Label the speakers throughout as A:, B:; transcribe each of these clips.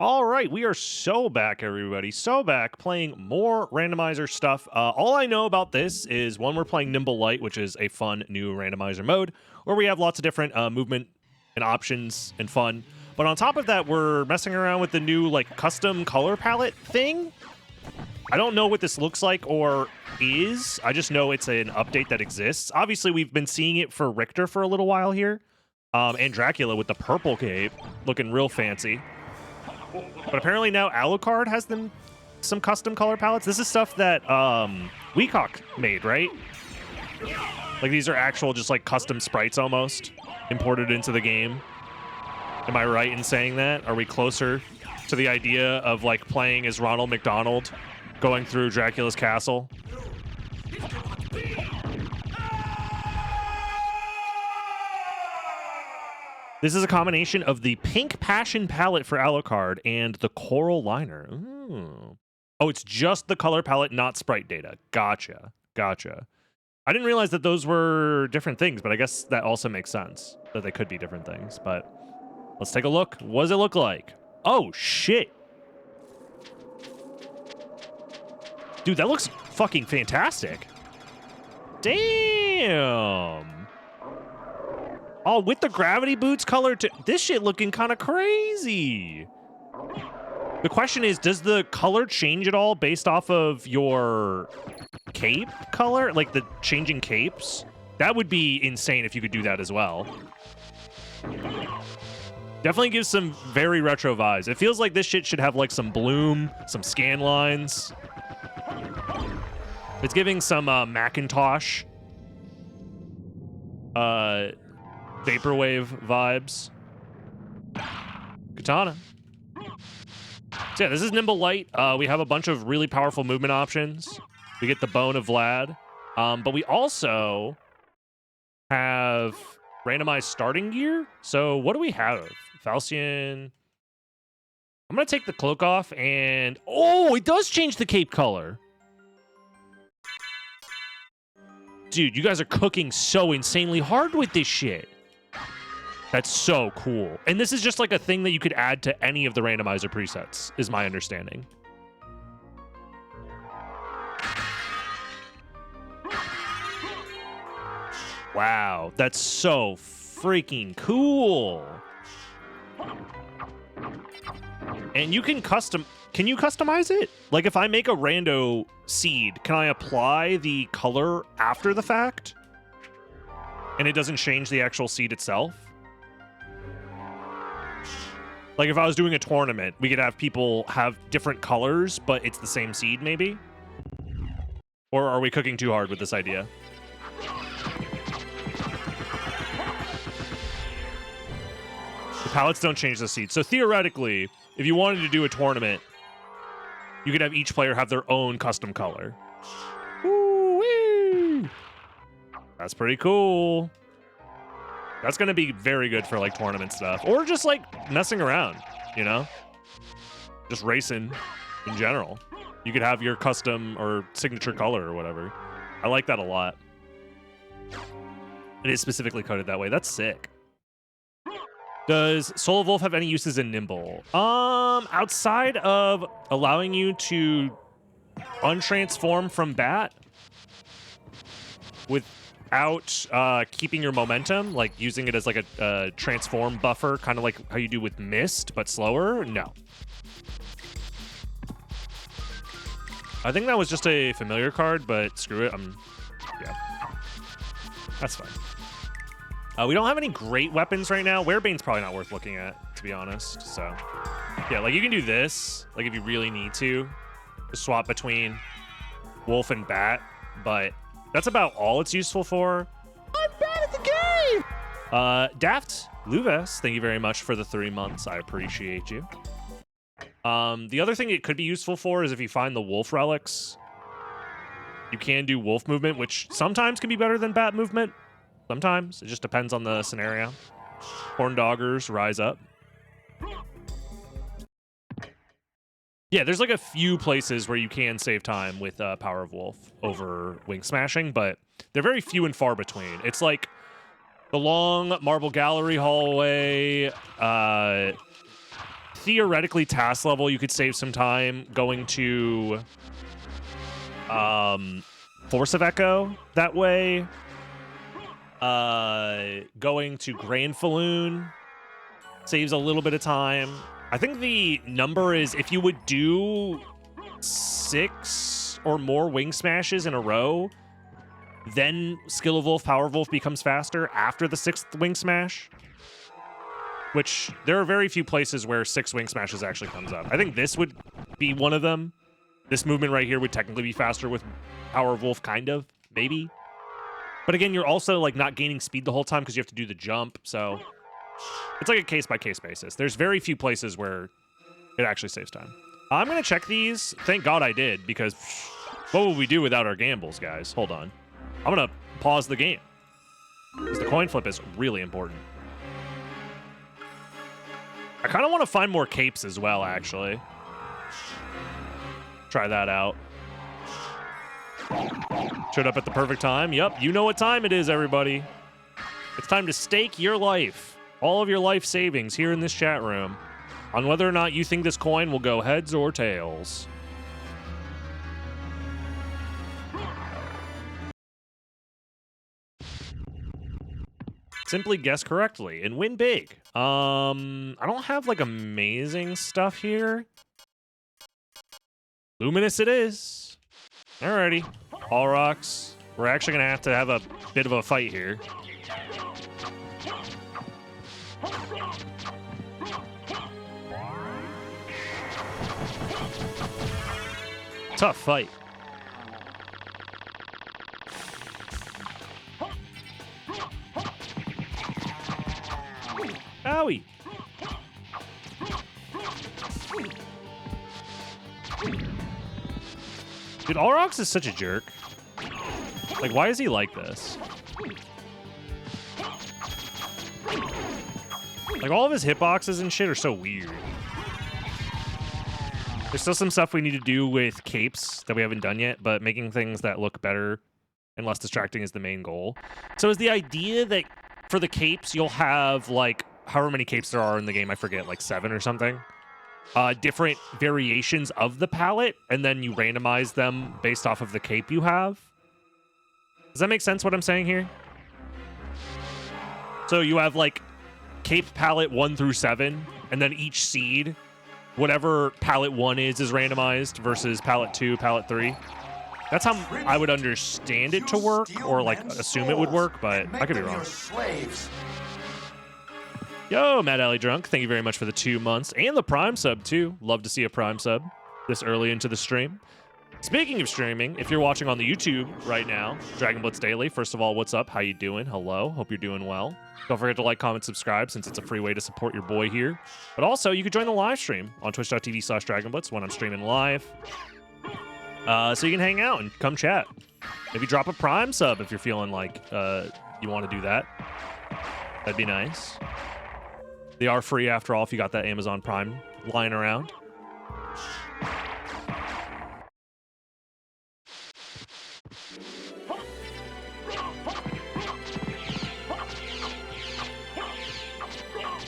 A: All right, we are so back, everybody. So back playing more randomizer stuff. All I know about this is one, we're playing Nimble Light, which is a fun new randomizer mode where we have lots of different movement and options and fun. But on top of that, we're messing around with the new like custom color palette thing. I don't know what this looks like or is. I just know it's an update that exists. Obviously, we've been seeing it for Richter for a little while here. And Dracula with the purple cape looking real fancy. But apparently now Alucard has some custom color palettes. This is stuff that Weecock made, right? Like these are actual just like custom sprites almost imported into the game. Am I right in saying that? Are we closer to the idea of like playing as Ronald McDonald going through Dracula's castle? This is a combination of the Pink Passion palette for Alucard and the Coral Liner. Ooh. Oh, it's just the color palette, not sprite data. Gotcha. Gotcha. I didn't realize that those were different things, but I guess that also makes sense that they could be different things. But let's take a look. What does it look like? Oh, shit. Dude, that looks fucking fantastic. Damn. Oh, with the gravity boots color too. This shit looking kind of crazy. The question is, does the color change at all based off of your cape color? Like the changing capes? That would be insane if you could do that as well. Definitely gives some very retro vibes. It feels like this shit should have like some bloom, some scan lines. It's giving some Macintosh vaporwave vibes. Katana. So yeah, this is Nimble Light. We have a bunch of really powerful movement options. We get the Bone of Vlad. But we also have randomized starting gear. So what do we have? Falcion. I'm going to take the cloak off and... Oh, it does change the cape color. Dude, you guys are cooking so insanely hard with this shit. That's so cool. And this is just like a thing that you could add to any of the randomizer presets, is my understanding. Wow, that's so freaking cool. And you can Can you customize it? Like if I make a rando seed, can I apply the color after the fact? And it doesn't change the actual seed itself? Like if I was doing a tournament, we could have people have different colors, but it's the same seed maybe? Or are we cooking too hard with this idea? The palettes don't change the seed. So theoretically, if you wanted to do a tournament, you could have each player have their own custom color. Woo-wee! That's pretty cool. That's going to be very good for like tournament stuff. Or just like messing around, you know? Just racing in general. You could have your custom or signature color or whatever. I like that a lot. It is specifically coded that way. That's sick. Does Soul of Wolf have any uses in Nimble? Outside of allowing you to untransform from bat without keeping your momentum, like using it as like a transform buffer, kind of like how you do with Mist, but slower? No. I think that was just a familiar card, but screw it. Yeah. That's fine. We don't have any great weapons right now. Werebane's probably not worth looking at, to be honest. So, yeah, like you can do this, like if you really need to swap between Wolf and Bat, but that's about all it's useful for. I'm bad at the game! Daft Luves, thank you very much for the 3 months. I appreciate you. The other thing it could be useful for is if you find the Wolf relics, you can do Wolf movement, which sometimes can be better than Bat movement. Sometimes. It just depends on the scenario. Horndoggers rise up. Yeah, there's like a few places where you can save time with Power of Wolf over Wing Smashing, but they're very few and far between. It's like the long marble gallery hallway theoretically task level, you could save some time going to Force of Echo that way. Going to Grand Falloon saves a little bit of time. I think the number is if you would do 6 or more wing smashes in a row, then Skill of Wolf, Power of Wolf becomes faster after the 6th wing smash. Which there are very few places where 6 wing smashes actually comes up. I think this would be one of them. This movement right here would technically be faster with Power of Wolf, kind of, maybe. But again, you're also like not gaining speed the whole time because you have to do the jump. So it's like a case-by-case basis. There's very few places where it actually saves time. I'm going to check these. Thank God I did, because what would we do without our gambles, guys? Hold on. I'm going to pause the game, because the coin flip is really important. I kind of want to find more capes as well, actually. Try that out. Showed up at the perfect time. Yep, you know what time it is, everybody. It's time to stake your life, all of your life savings here in this chat room, on whether or not you think this coin will go heads or tails. Simply guess correctly and win big. I don't have like amazing stuff here. Luminous it is. Alrighty. All rocks. We're actually gonna have a bit of a fight here. Tough fight. Owie. Dude, Allrox is such a jerk. Like, why is he like this? Like, all of his hitboxes and shit are so weird. There's still some stuff we need to do with capes that we haven't done yet, but making things that look better and less distracting is the main goal. So is the idea that for the capes, you'll have, like, however many capes there are in the game, I forget, like 7 or something. Different variations of the palette, and then you randomize them based off of the cape you have. Does that make sense what I'm saying here? So you have like cape palette 1 through 7, and then each seed, whatever palette 1 is randomized versus palette 2, palette 3. That's how I would understand it to work, or like assume it would work, but I could be wrong. Yo, Mad Alley Drunk, thank you very much for the 2 months and the Prime sub too. Love to see a Prime sub this early into the stream. Speaking of streaming, if you're watching on the YouTube right now, Dragon Blitz Daily, first of all, what's up? How you doing? Hello, hope you're doing well. Don't forget to like, comment, subscribe, since it's a free way to support your boy here. But also, you can join the live stream on twitch.tv/DragonBlitz when I'm streaming live. So you can hang out and come chat. Maybe drop a Prime sub if you're feeling like you want to do that. That'd be nice. They are free after all if you got that Amazon Prime lying around.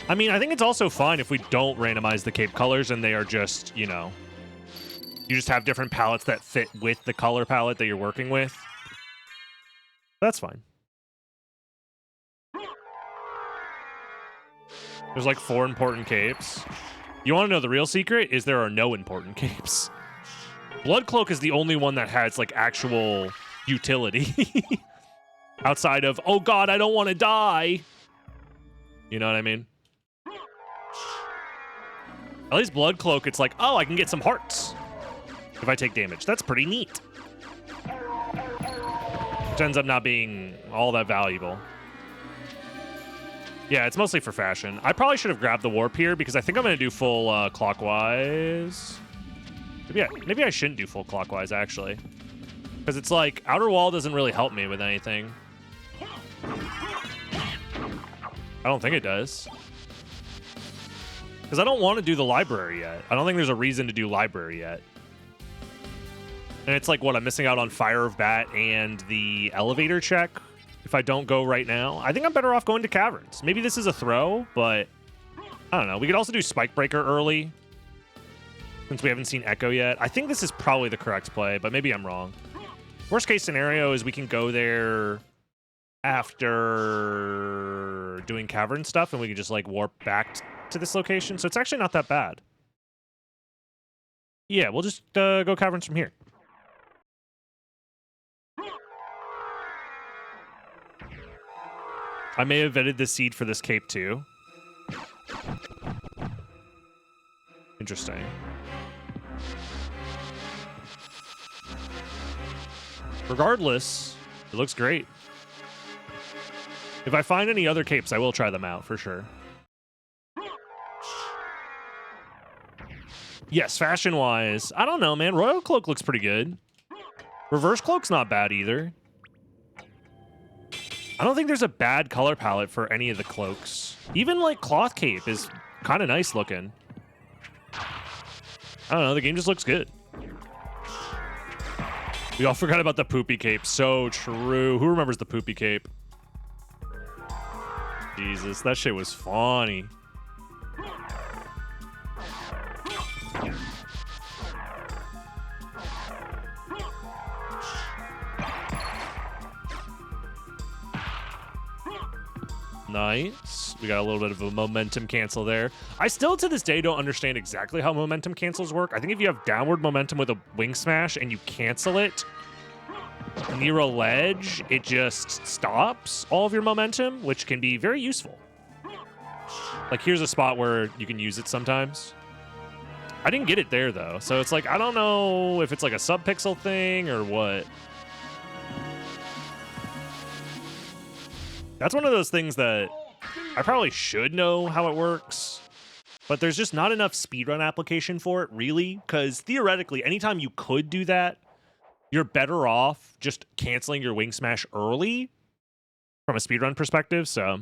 A: I mean, I think it's also fine if we don't randomize the cape colors and they are just, you know, you just have different palettes that fit with the color palette that you're working with. That's fine. There's like 4 important capes. You want to know the real secret? Is there are no important capes. Blood Cloak is the only one that has like actual utility. Outside of, oh god, I don't want to die. You know what I mean? At least Blood Cloak, it's like, oh, I can get some hearts if I take damage. That's pretty neat. Which ends up not being all that valuable. Yeah, it's mostly for fashion. I probably should have grabbed the warp here because I think I'm going to do full clockwise. Maybe I shouldn't do full clockwise, actually. Because it's like, Outer Wall doesn't really help me with anything. I don't think it does. Because I don't want to do the library yet. I don't think there's a reason to do library yet. And it's like, what, I'm missing out on Fire of Bat and the elevator check if I don't go right now. I think I'm better off going to Caverns. Maybe this is a throw, but I don't know. We could also do Spike Breaker early, since we haven't seen Echo yet. I think this is probably the correct play, but maybe I'm wrong. Worst case scenario is we can go there after doing cavern stuff, and we can just like warp back to this location. So it's actually not that bad. Yeah, we'll just go caverns from here. I may have vetted the seed for this cape too. Interesting. Regardless, it looks great. If I find any other capes, I will try them out for sure. Yes, fashion-wise, I don't know, man. Royal Cloak looks pretty good. Reverse Cloak's not bad either. I don't think there's a bad color palette for any of the cloaks. Even, like, Cloth Cape is kind of nice looking. I don't know, the game just looks good. We all forgot about the Poopy Cape. So true. Who remembers the Poopy Cape? Jesus, that shit was funny. Nice. We got a little bit of a momentum cancel there. I still, to this day, don't understand exactly how momentum cancels work. I think if you have downward momentum with a wing smash and you cancel it near a ledge, it just stops all of your momentum, which can be very useful. Like, here's a spot where you can use it sometimes. I didn't get it there, though. So it's like, I don't know if it's like a sub-pixel thing or what. That's one of those things that I probably should know how it works, but there's just not enough speedrun application for it, really, because theoretically, anytime you could do that, you're better off just canceling your wing smash early from a speedrun perspective, so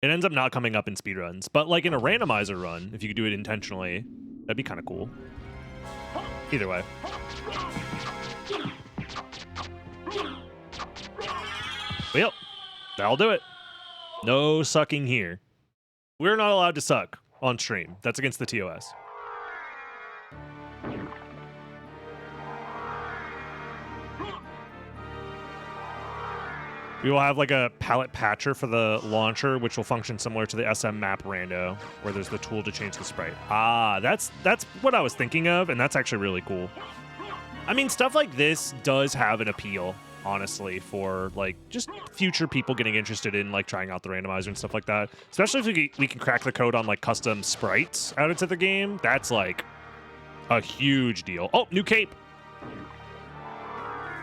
A: it ends up not coming up in speedruns. But like in a randomizer run, if you could do it intentionally, that'd be kind of cool. Either way. But yep, that'll do it. No sucking here. We're not allowed to suck on stream. That's against the TOS. We will have like a palette patcher for the launcher, which will function similar to the SM map Rando, where there's the tool to change the sprite. Ah, that's what I was thinking of, and that's actually really cool. I mean, stuff like this does have an appeal, honestly, for like just future people getting interested in like trying out the randomizer and stuff like that. Especially if we can crack the code on like custom sprites out into the game. That's like a huge deal. Oh, new cape.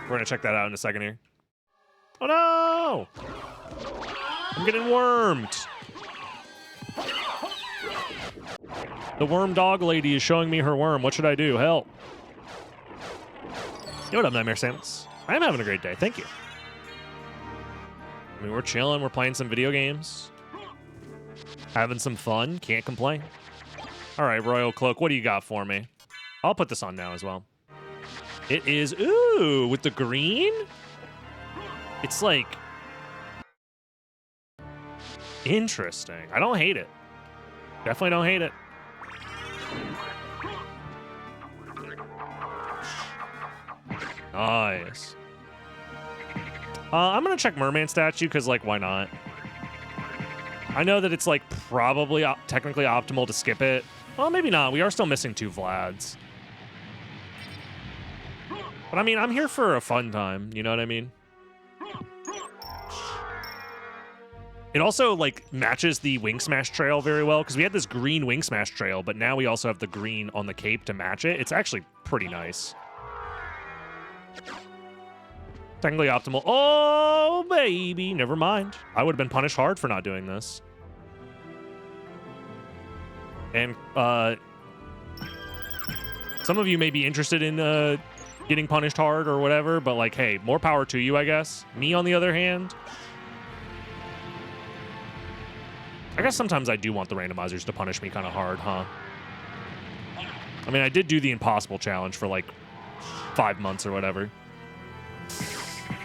A: We're gonna check that out in a second here. Oh no! I'm getting wormed. The worm dog lady is showing me her worm. What should I do? Help. Yo, what up, Nightmare Samus? I'm having a great day. Thank you. I mean, we're chilling. We're playing some video games. Having some fun. Can't complain. All right, Royal Cloak, what do you got for me? I'll put this on now as well. It is, ooh, with the green? It's like interesting. I don't hate it. Definitely don't hate it. Nice. I'm gonna check Merman statue because, like, why not? I know that it's like probably technically optimal to skip it. Well, maybe not. We are still missing 2 Vlads. But I mean, I'm here for a fun time. You know what I mean? It also like matches the wing smash trail very well because we had this green wing smash trail, but now we also have the green on the cape to match it. It's actually pretty nice. Technically optimal. Oh, baby. Never mind. I would have been punished hard for not doing this. And some of you may be interested in getting punished hard or whatever, but like, hey, more power to you, I guess. Me, on the other hand, I guess sometimes I do want the randomizers to punish me kind of hard, huh? I mean, I did do the impossible challenge for like 5 months or whatever.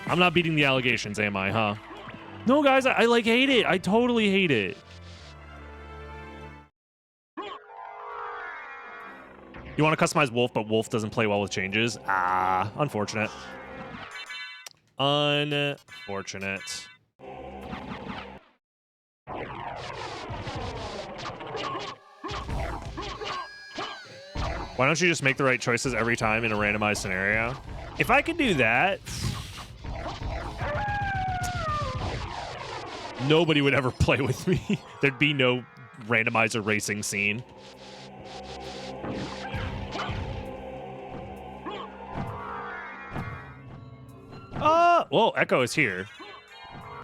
A: I'm not beating the allegations, am I, huh? No, guys, I like hate it. I totally hate it. You want to customize Wolf, but Wolf doesn't play well with changes. Ah, unfortunate. Unfortunate. Why don't you just make the right choices every time in a randomized scenario? If I could do that, nobody would ever play with me. There'd be no randomizer racing scene. Well, Echo is here.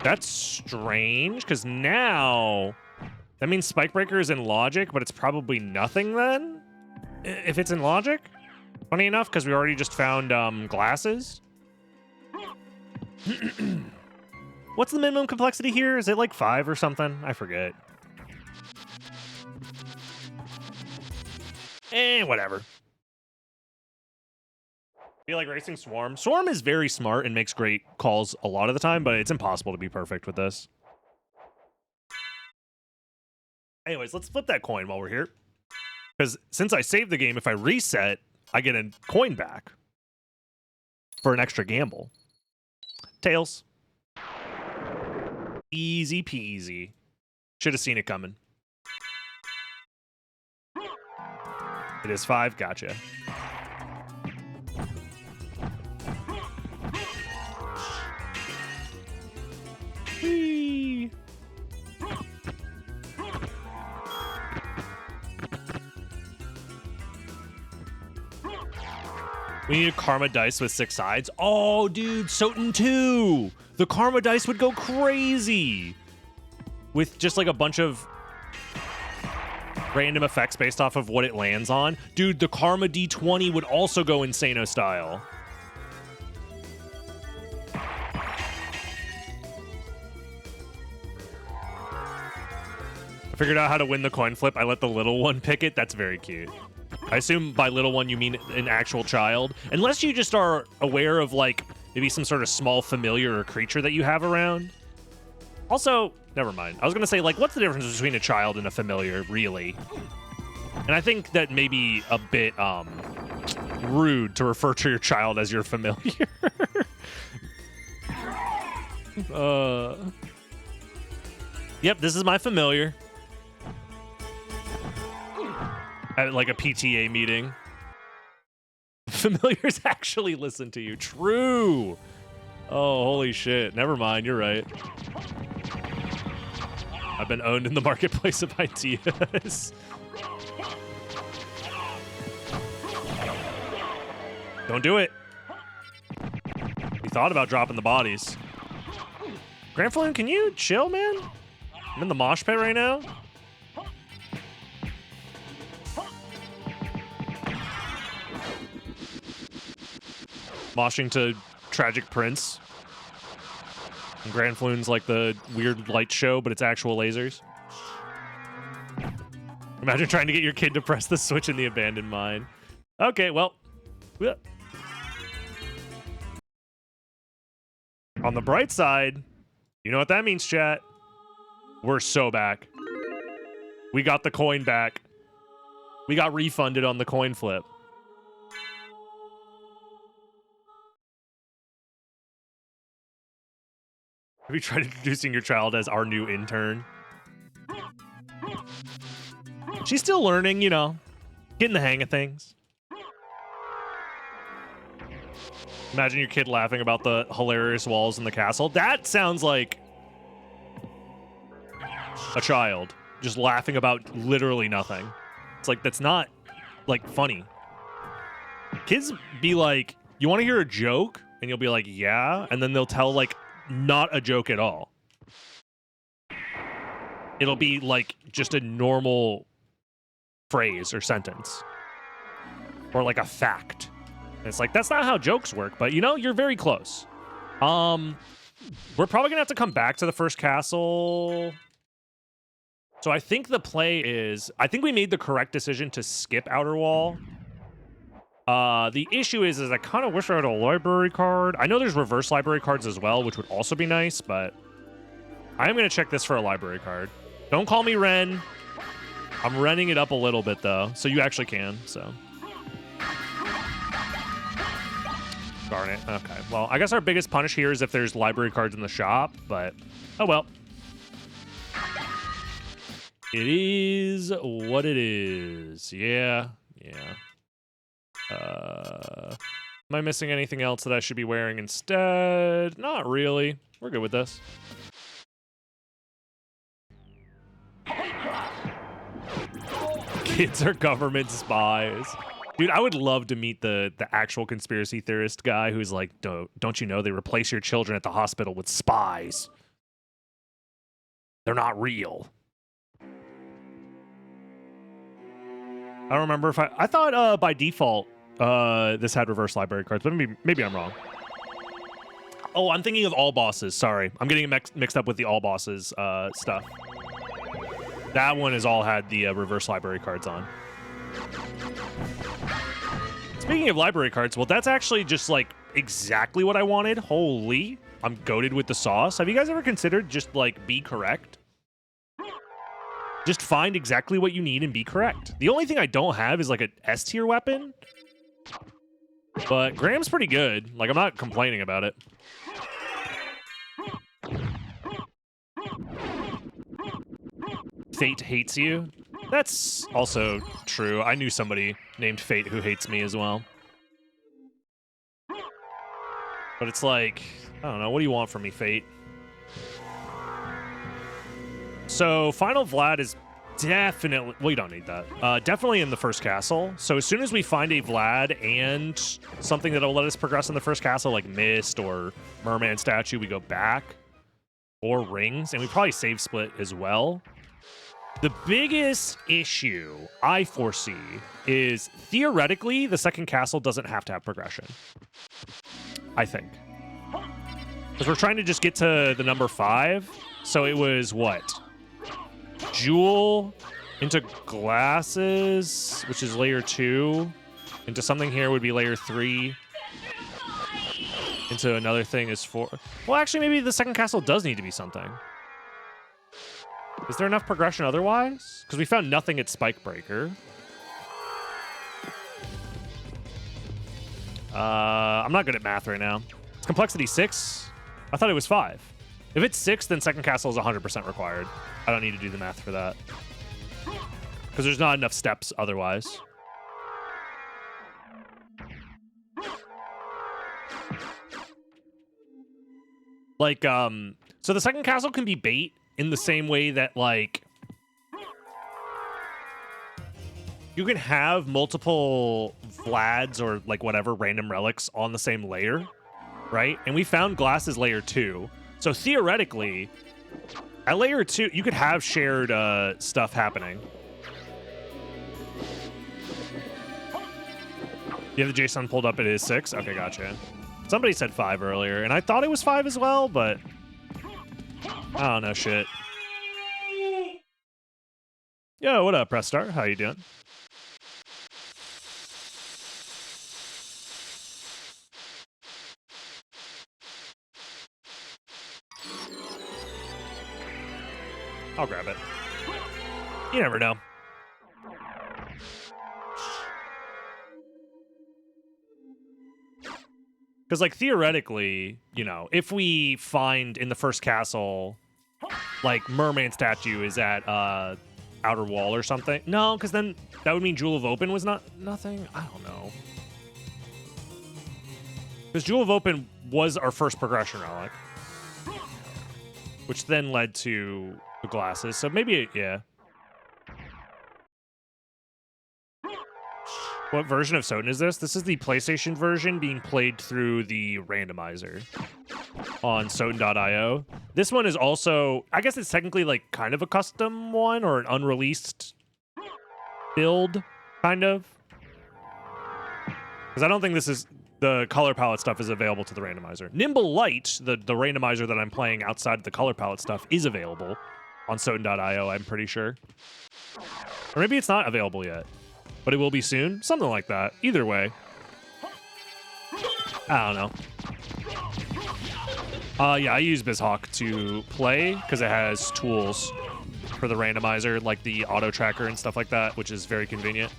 A: That's strange, because now that means Spike Breaker is in logic, but it's probably nothing then? If it's in logic? Funny enough, because we already just found glasses. What's the minimum complexity here? Is it like 5 or something? I forget. Whatever. Feel like racing Swarm. Swarm is very smart and makes great calls a lot of the time, but it's impossible to be perfect with this. Anyways, let's flip that coin while we're here. Because since I saved the game, if I reset, I get a coin back for an extra gamble. Tails. Easy peasy. Should have seen it coming. It is 5. Gotcha. Whee! We need a karma dice with 6 sides. Oh, dude, SotN 2! The karma dice would go crazy! With just like a bunch of random effects based off of what it lands on. Dude, the karma D20 would also go Insano style. I figured out how to win the coin flip. I let the little one pick it. That's very cute. I assume by little one you mean an actual child. Unless you just are aware of, like, maybe some sort of small familiar or creature that you have around. Also, never mind. I was going to say, like, what's the difference between a child and a familiar, really? And I think that may be a bit rude to refer to your child as your familiar. Yep, this is my familiar. At like a PTA meeting. Familiars actually listen to you. True. Oh, holy shit. Never mind. You're right. I've been owned in the marketplace of ideas. Don't do it. We thought about dropping the bodies. Grand Falloon, can you chill, man? I'm in the mosh pit right now. Moshing to Tragic Prince. And Grand Falloon's like the weird light show, but it's actual lasers. Imagine trying to get your kid to press the switch in the abandoned mine. Okay, well. On the bright side, you know what that means, chat? We're so back. We got the coin back. We got refunded on the coin flip. Have you tried introducing your child as our new intern? She's still learning, you know, getting the hang of things. Imagine your kid laughing about the hilarious walls in the castle. That sounds like a child just laughing about literally nothing. It's like, that's not, like, funny. Kids be like, you want to hear a joke? And you'll be like, yeah. And then they'll tell, like, not a joke at all. It'll be like just a normal phrase or sentence. Or like a fact. And it's like, that's not how jokes work, but you know, you're very close. We're probably gonna have to come back to the first castle. So I think the play is, I think we made the correct decision to skip Outer Wall. The issue is I kind of wish I had a library card. I know there's reverse library cards as well, which would also be nice, but I am going to check this for a library card. Don't call me Ren. I'm renting it up a little bit, though, so you actually can, so. Darn it. Okay. Well, I guess our biggest punish here is if there's library cards in the shop, but oh well. It is what it is. Yeah. Am I missing anything else that I should be wearing instead? Not really. We're good with this. Kids are government spies. Dude, I would love to meet the actual conspiracy theorist guy who's like, don't you know they replace your children at the hospital with spies? They're not real. I don't remember if I thought by default this had reverse library cards, but maybe I'm wrong. Oh, I'm thinking of all bosses. Sorry, I'm getting mixed up with the all bosses stuff. That one has all had the reverse library cards on. Speaking of library cards, well, that's actually just like exactly what I wanted. Holy, I'm goated with the sauce. Have you guys ever considered just like be correct? Just find exactly what you need and be correct. The only thing I don't have is like an S tier weapon. But Graham's pretty good. Like, I'm not complaining about it. Fate hates you. That's also true. I knew somebody named Fate who hates me as well. But it's like, I don't know. What do you want from me, Fate? So, Final Vlad is definitely... Well, you don't need that. Definitely in the first castle. So, as soon as we find a Vlad and something that'll let us progress in the first castle, like Mist or Merman Statue, we go back. Or Rings. And we probably save split as well. The biggest issue I foresee is, theoretically, the second castle doesn't have to have progression. I think. Because we're trying to just get to the number 5. So it was, what? Jewel into glasses, which is layer 2. Into something here would be layer 3. Into another thing is 4. Well, actually, maybe the second castle does need to be something. Is there enough progression otherwise? Because we found nothing at Spikebreaker. I'm not good at math right now. It's complexity 6? I thought it was 5. If it's 6, then second castle is 100% required. I don't need to do the math for that. Because there's not enough steps otherwise. Like, so the second castle can be bait in the same way that, like, you can have multiple Vlads or, like, whatever, random relics on the same layer, right? And we found glasses layer 2. So theoretically, at layer 2, you could have shared stuff happening. You have the JSON pulled up, it is 6? Okay, gotcha. Somebody said 5 earlier, and I thought it was 5 as well, but I don't know shit. Yo, what up, Press Star? How you doing? I'll grab it. You never know. Because, like, theoretically, you know, if we find in the first castle, like, Merman Statue is at Outer Wall or something. No, because then that would mean Jewel of Open was nothing. I don't know. Because Jewel of Open was our first progression relic. Which then led to the glasses. So maybe, yeah. What version of SotN is this? This is the PlayStation version being played through the randomizer on SotN.io. This one is also, I guess it's technically like kind of a custom one or an unreleased build, kind of. Because I don't think this is, the color palette stuff is available to the randomizer. Nimble Light, the randomizer that I'm playing outside of the color palette stuff, is available on SotN.io, I'm pretty sure. Or maybe it's not available yet. But it will be soon? Something like that. Either way. I don't know. Yeah, I use BizHawk to play because it has tools for the randomizer, like the auto tracker and stuff like that, which is very convenient.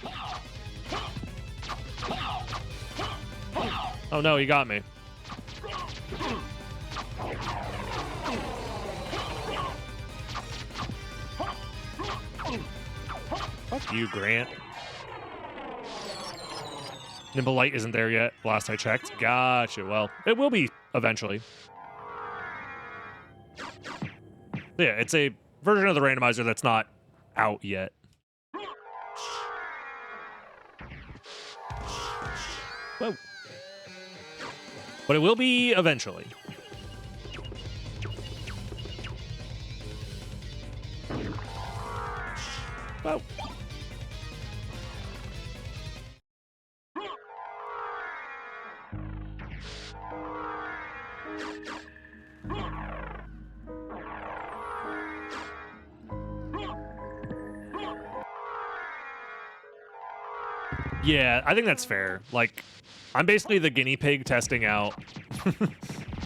A: Oh no, he got me. Fuck you, Grant. Nimble Light isn't there yet, last I checked. Gotcha. Well, it will be eventually. Yeah, it's a version of the randomizer that's not out yet. Whoa. But it will be eventually. Whoa. Yeah, I think that's fair. Like, I'm basically the guinea pig testing out.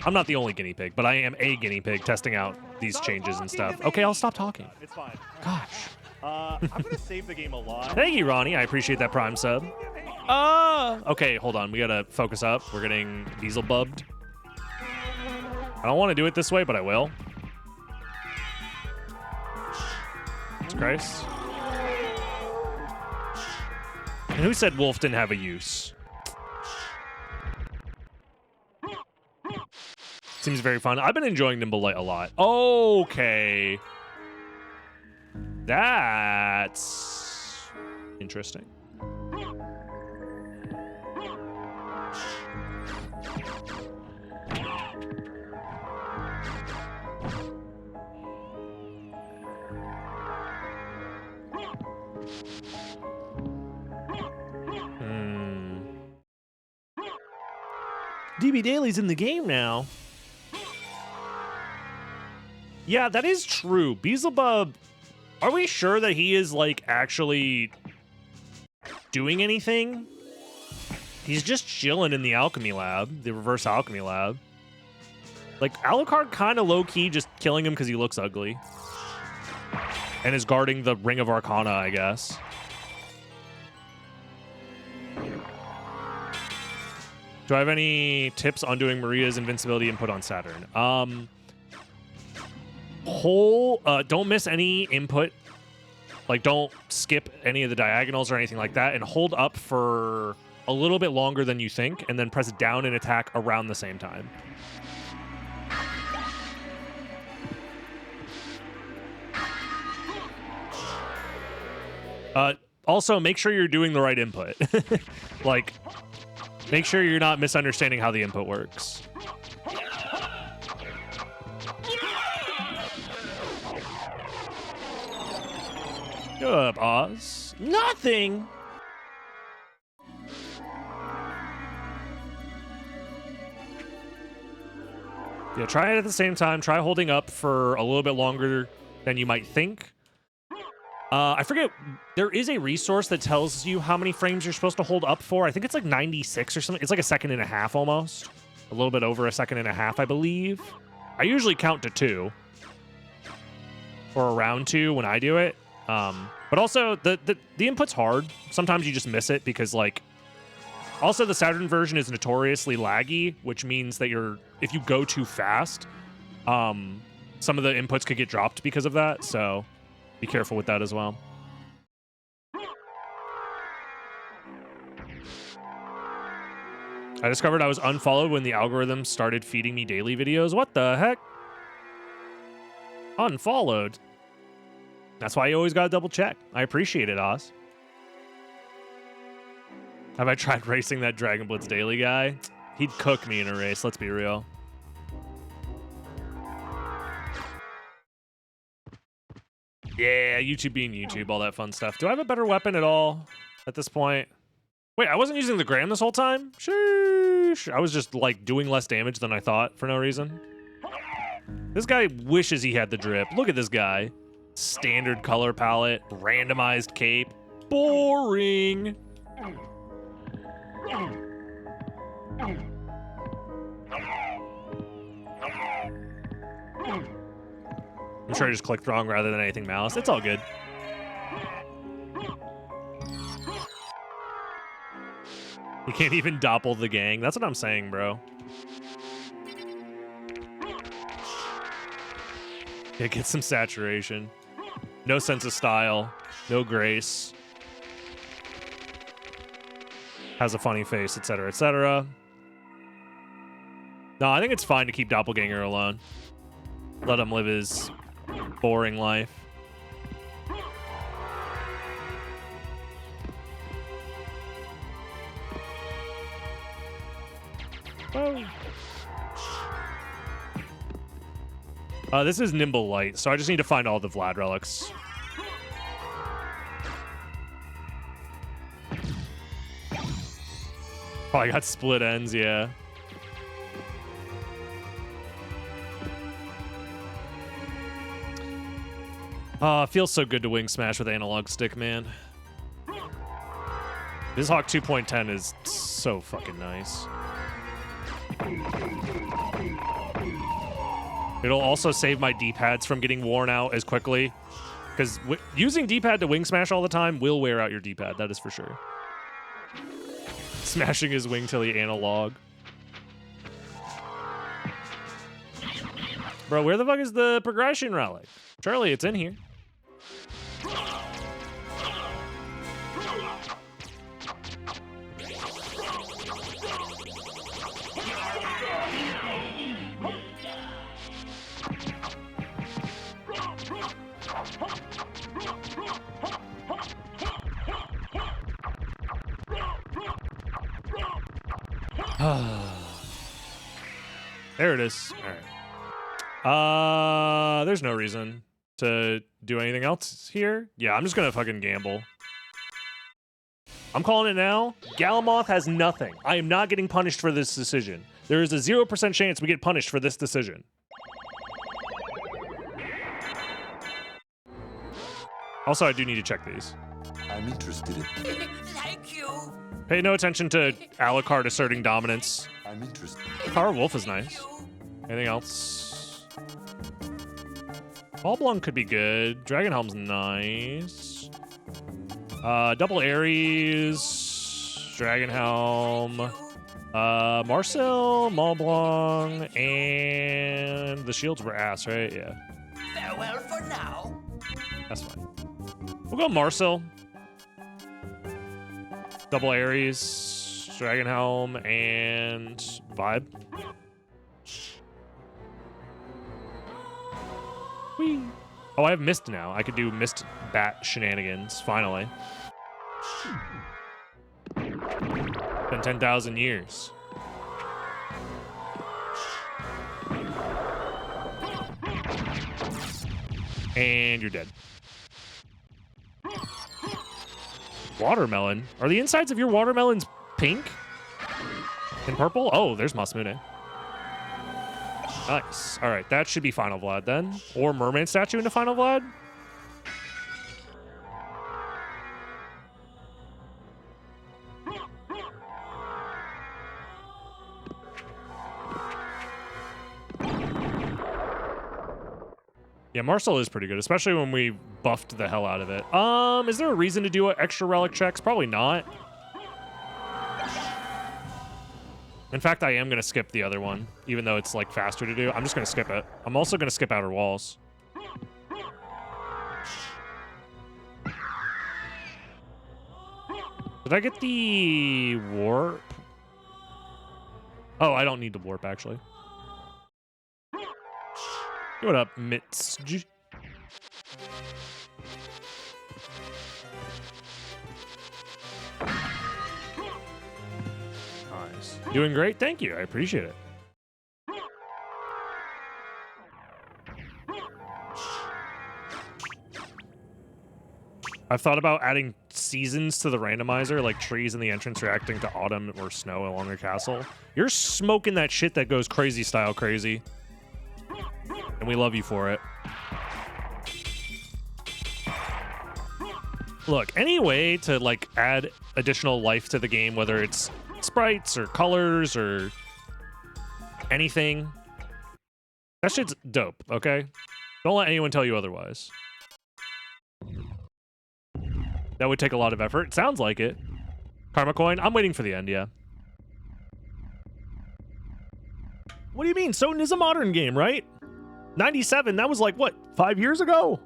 A: I'm not the only guinea pig, but I am a guinea pig testing out these changes and stuff. Okay, I'll stop talking.
B: It's fine.
A: Gosh.
B: I'm gonna save the game a lot.
A: Thank you, Ronnie. I appreciate that Prime sub. Okay, hold on. We gotta focus up. We're getting diesel bubbed. I don't want to do it this way, but I will. Jesus Christ. And who said Wolf didn't have a use? Seems very fun. I've been enjoying Nimble Light a lot. Okay. That's interesting. DB Daly's in the game now. Yeah, that is true. Beelzebub, are we sure that he is, like, actually doing anything? He's just chilling in the alchemy lab, the reverse alchemy lab. Like, Alucard kind of low-key just killing him because he looks ugly. And is guarding the Ring of Arcana, I guess. Do I have any tips on doing Maria's invincibility input on Saturn? Don't miss any input. Like, don't skip any of the diagonals or anything like that, and hold up for a little bit longer than you think, and then press down and attack around the same time. Also, make sure you're doing the right input. Like, make sure you're not misunderstanding how the input works. Good up, Oz. Nothing! Yeah, try it at the same time. Try holding up for a little bit longer than you might think. I forget, there is a resource that tells you how many frames you're supposed to hold up for. I think it's like 96 or something. It's like a second and a half almost. A little bit over a second and a half, I believe. I usually count to 2. Or around 2 when I do it. But also, the input's hard. Sometimes you just miss it because, like... Also, the Saturn version is notoriously laggy, which means that if you go too fast, some of the inputs could get dropped because of that, so... Be careful with that as well. I discovered I was unfollowed when the algorithm started feeding me daily videos. What the heck? Unfollowed. That's why you always gotta double check. I appreciate it, Oz. Have I tried racing that Dragon Blitz daily guy? He'd cook me in a race, let's be real. Yeah, YouTube being YouTube, all that fun stuff. Do I have a better weapon at all at this point? Wait, I wasn't using the Gram this whole time? Sheesh. I was just, like, doing less damage than I thought for no reason. This guy wishes he had the drip. Look at this guy. Standard color palette, randomized cape. Boring. I'm sure I just clicked wrong rather than anything malice. It's all good. You can't even doppel the gang. That's what I'm saying, bro. Yeah, get some saturation. No sense of style. No grace. Has a funny face, etc., etc. No, I think it's fine to keep Doppelganger alone. Let him live his boring life. This is Nimble Light, so I just need to find all the Vlad relics. Oh, I got split ends, yeah. It feels so good to wing smash with analog stick, man. This Hawk 2.10 is so fucking nice. It'll also save my D-pads from getting worn out as quickly. Because using D-pad to wing smash all the time will wear out your D-pad, that is for sure. Smashing his wing till he analog. Bro, where the fuck is the progression relic? Charlie, it's in here. There it is. All right. There's no reason to do anything else here. Yeah, I'm just gonna fucking gamble. I'm calling it now. Galamoth has nothing. I am not getting punished for this decision. There is a 0% chance we get punished for this decision. Also, I do need to check these.
C: I'm interested in.
D: Thank you.
A: Pay no attention to Alucard asserting dominance.
C: I'm interested.
A: Power Wolf is nice. Anything else? Ballblung could be good. Dragon Helm's nice. Double Ares, Dragon Helm, Marcel, Maulblung, and the shields were ass, right? Yeah.
D: Farewell for now.
A: That's fine. We'll go Marcel. Double Ares, Dragon Helm, and Vibe. Whee. Oh, I have Mist now. I could do Mist Bat shenanigans, finally. Been 10,000 years. And you're dead. Watermelon? Are the insides of your watermelons pink? And purple? Oh, there's Masmune. Nice. All right, that should be Final Vlad then. Or Merman Statue into Final Vlad. Yeah, Marcel is pretty good, especially when we buffed the hell out of it. Is there a reason to do extra relic checks? Probably not. In fact, I am going to skip the other one, even though it's like faster to do. I'm just going to skip it. I'm also going to skip Outer Walls. Did I get the warp? Oh, I don't need the warp, actually. What up, Mitz? Nice. Doing great. Thank you. I appreciate it. I've thought about adding seasons to the randomizer, like trees in the entrance reacting to autumn or snow along the castle. You're smoking that shit that goes crazy style crazy. And we love you for it. Look, any way to like add additional life to the game, whether it's sprites or colors or anything, that shit's dope, okay? Don't let anyone tell you otherwise. That would take a lot of effort. It sounds like it. Karma coin, I'm waiting for the end, yeah. What do you mean? SotN is a modern game, right? 97, that was like, what, 5 years ago?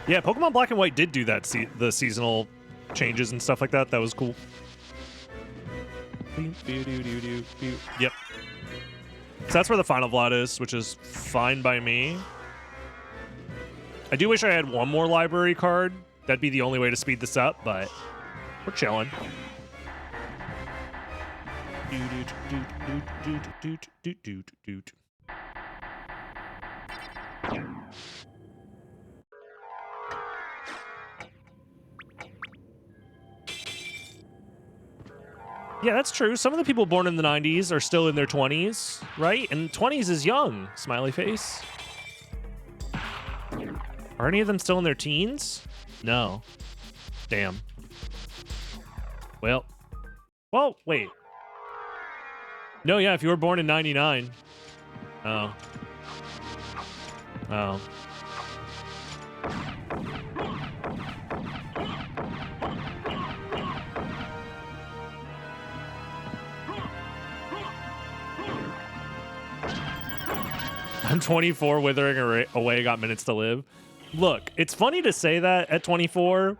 A: Yeah, Pokemon Black and White did do that, the seasonal changes and stuff like that. That was cool. Yep. So that's where the final Vlad is, which is fine by me. I do wish I had one more library card. That'd be the only way to speed this up, but we're chilling. Yeah, that's true. Some of the people born in the 90s are still in their 20s, right? And 20s is young, smiley face. Are any of them still in their teens? No. Damn. Well, wait. No, yeah, if you were born in 99. Oh. Oh. I'm 24, withering away, got minutes to live. Look, it's funny to say that at 24,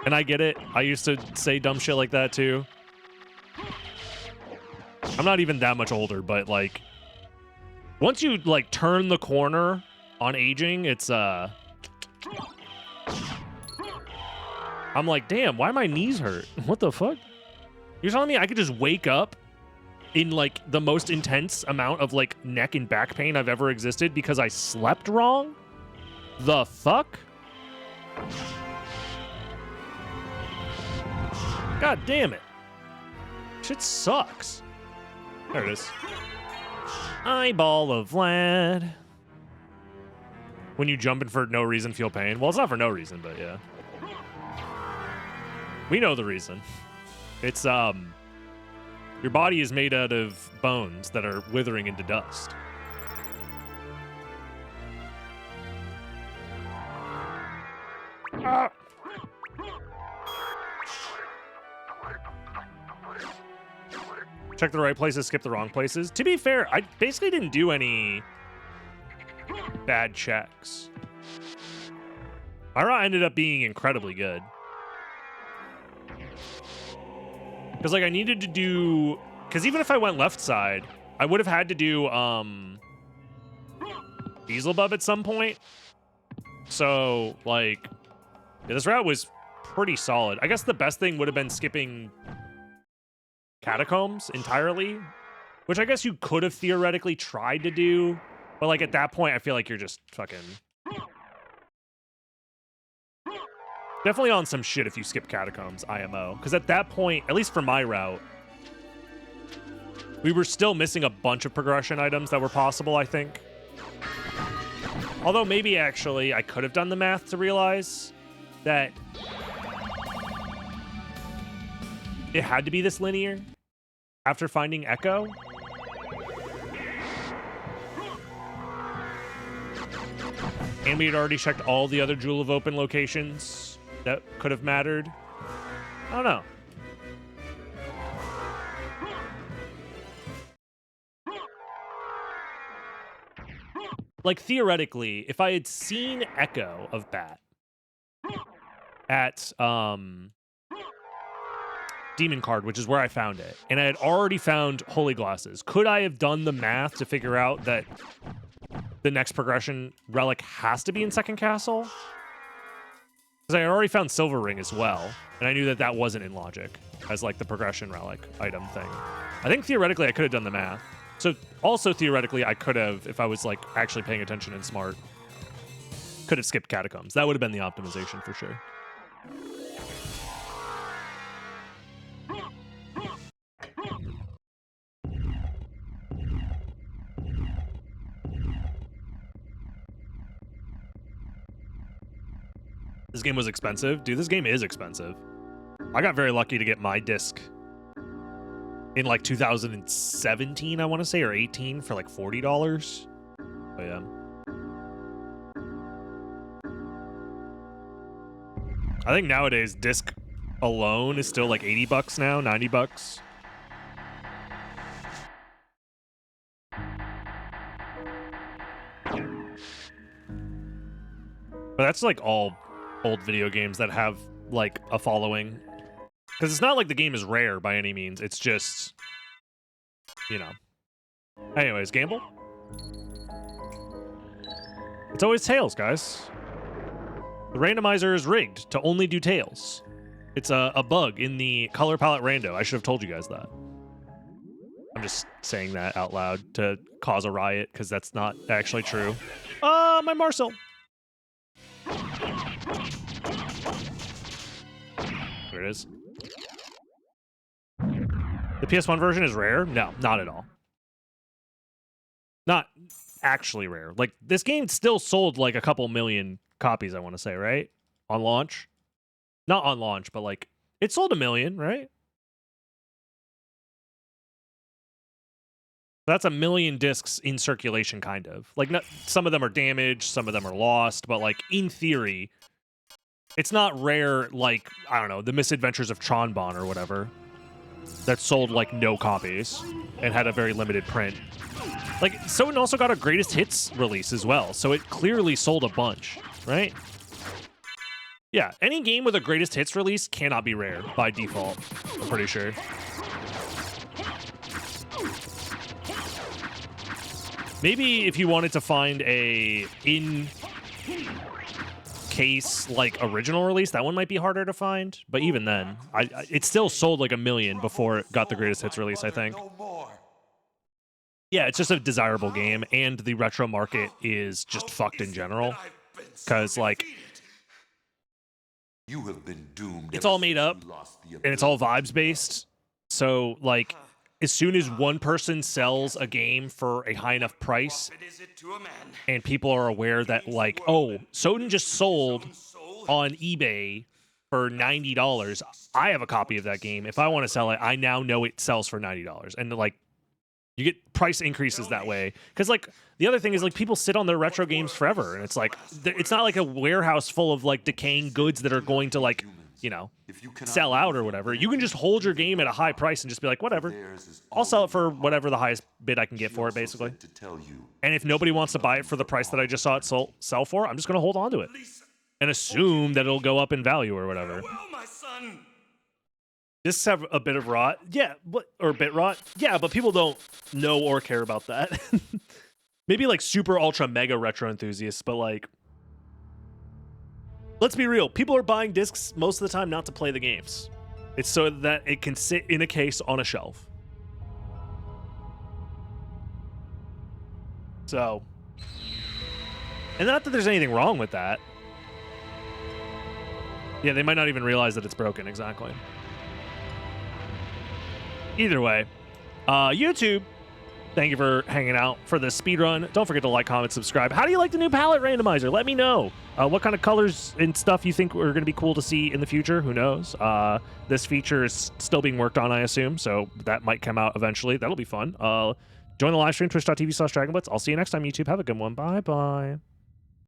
A: and I get it. I used to say dumb shit like that too. I'm not even that much older, but like, once you like turn the corner on aging, it's I'm like, damn, why my knees hurt? What the fuck? You're telling me I could just wake up in like the most intense amount of like neck and back pain I've ever existed because I slept wrong? The fuck? God damn it. Shit sucks. There it is. Eyeball of Vlad. When you jump and for no reason feel pain. Well, it's not for no reason, but yeah. We know the reason. It's your body is made out of bones that are withering into dust. Ah. Check the right places, skip the wrong places. To be fair, I basically didn't do any bad checks. My route ended up being incredibly good. Because, like, I needed to do... Because even if I went left side, I would have had to do Beelzebub at some point. So, like, yeah, this route was pretty solid. I guess the best thing would have been skipping Catacombs entirely, which I guess you could have theoretically tried to do. But, like, at that point, I feel like you're just fucking... Definitely on some shit if you skip Catacombs, IMO. Because at that point, at least for my route, we were still missing a bunch of progression items that were possible, I think. Although maybe actually I could have done the math to realize that it had to be this linear after finding Echo. And we had already checked all the other Jewel of Open locations that could have mattered. I don't know. Like, theoretically, if I had seen Echo of Bat at Demon Card, which is where I found it, and I had already found Holy Glasses, could I have done the math to figure out that the next progression relic has to be in Second Castle? Because I had already found Silver Ring as well, and I knew that that wasn't in logic as, like, the progression relic item thing. I think theoretically I could have done the math. So also theoretically I could have, if I was, like, actually paying attention and smart, could have skipped Catacombs. That would have been the optimization for sure. This game was expensive. Dude, this game is expensive. I got very lucky to get my disc in like 2017, I want to say, or 18 for like $40. Oh yeah. I think nowadays disc alone is still like $80 now, $90. But that's like all old video games that have like a following. Because it's not like the game is rare by any means. It's just, you know. Anyways, gamble. It's always tails, guys. The randomizer is rigged to only do tails. It's a bug in the color palette rando. I should have told you guys that. I'm just saying that out loud to cause a riot because that's not actually true. My Marcel. There it is. The PS1 version is rare? No, not at all. Not actually rare. Like, this game still sold like a couple million copies, I want to say, right? On launch? Not on launch, but like, it sold 1 million, right? That's 1 million discs in circulation, kind of. Like, not, some of them are damaged, some of them are lost, but like, in theory, it's not rare like, I don't know, The Misadventures of Tronbon or whatever, that sold like no copies and had a very limited print. Like, SotN also got a greatest hits release as well, so it clearly sold a bunch, right? Yeah, any game with a greatest hits release cannot be rare by default, I'm pretty sure. Maybe if you wanted to find a in-case like original release, that one might be harder to find. But even then, it still sold like 1 million before it got the greatest hits release, I think. Yeah, it's just a desirable game, and the retro market is just fucked in general. Because like,
C: You have been doomed.
A: it's all made up, and it's all vibes based. So like, as soon as one person sells a game for a high enough price, and people are aware that like, oh, SotN just sold on eBay for $90. I have a copy of that game. If I want to sell it, I now know it sells for $90. And like, you get price increases that way. Because like, the other thing is like, people sit on their retro games forever, and it's like, it's not like a warehouse full of like decaying goods that are going to like, you know, sell out or whatever. You can just hold your game at a high price and just be like, whatever, I'll sell it for whatever the highest bid I can get for it, basically. And if nobody wants to buy it for the price that I just saw it sell for, I'm just going to hold on to it and assume that it'll go up in value or whatever. Discs have a bit of rot, yeah, or bit rot, yeah, but people don't know or care about that. Maybe like super ultra mega retro enthusiasts, but like, let's be real, people are buying discs most of the time not to play the games. It's so that it can sit in a case on a shelf. So, and not that there's anything wrong with that. Yeah, they might not even realize that it's broken, exactly. Either way, YouTube, thank you for hanging out for this speedrun. Don't forget to like, comment, subscribe. How do you like the new palette randomizer? Let me know. What kind of colors and stuff you think are going to be cool to see in the future? Who knows? This feature is still being worked on, I assume, so that might come out eventually. That'll be fun. Join the live stream, twitch.tv/dragonblitz. I'll see you next time, YouTube. Have a good one. Bye-bye.